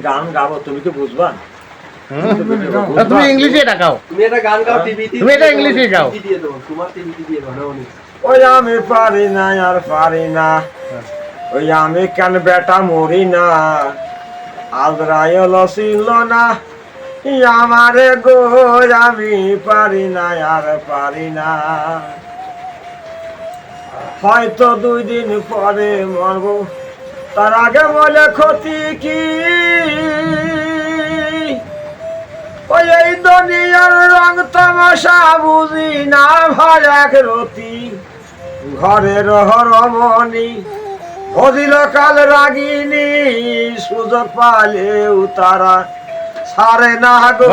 গান গাবো, তুমি কি বুঝবা? তুমি ইংলিশে গাও, তুমি এটা গান গাও, টিভিতে তুমি এটা ইংলিশে গাও। দিয়ে দেবো, তোমার টিভিতে দিয়ে দেবো। ওই আমি পারি না আর পারি না, ওই আমি কেন বেটা মরি না, আজরাইল ছিল না আমারে গো, আমি পারি না আর পারি না, হয়তো 2 দিন পরে মরবো, তার আগে বলে ক্ষতি কি, ওই এই দুনিয়ার রং তামাশা বুঝি না ভাই এক রতি, ঘরের রমণী হদিল কাল রাগিনী, সুযোগ পালেও তারা ছাড়ে না গো,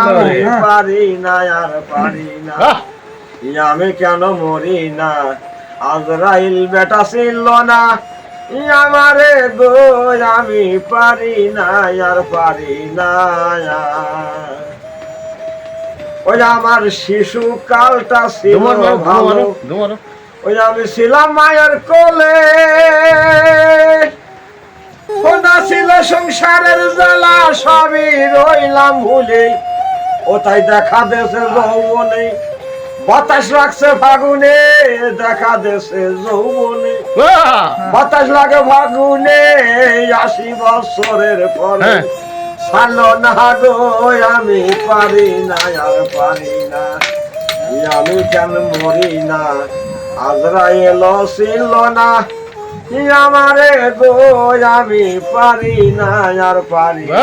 আমি পারি না আর পারি না, আমি কেন মরি না, আজরাইল বেটা ছিল না আমারে গো, আমি পারি না আর পারি না, ওই আমার শিশু কালটা ছিল ভালো, ওই আমি ছিলাম মায়ের কোলে, কোনা ছিল সংসারের জ্বালা, সবই রইলাম ভুলে, ও তাই দেখা দেশে যৌবনে, বাতাস লাগছে ফাগুনে, দেখা দেশে যৌবনে, বাতাস লাগে ফাগুনে, 80 বছরের পরে ছাড়লো না গো, আমি পারি না আর পারি না, আমি কেন মরি না, আজরাইল ছিল না আমারে গো, আমি পারি না আর পারি না।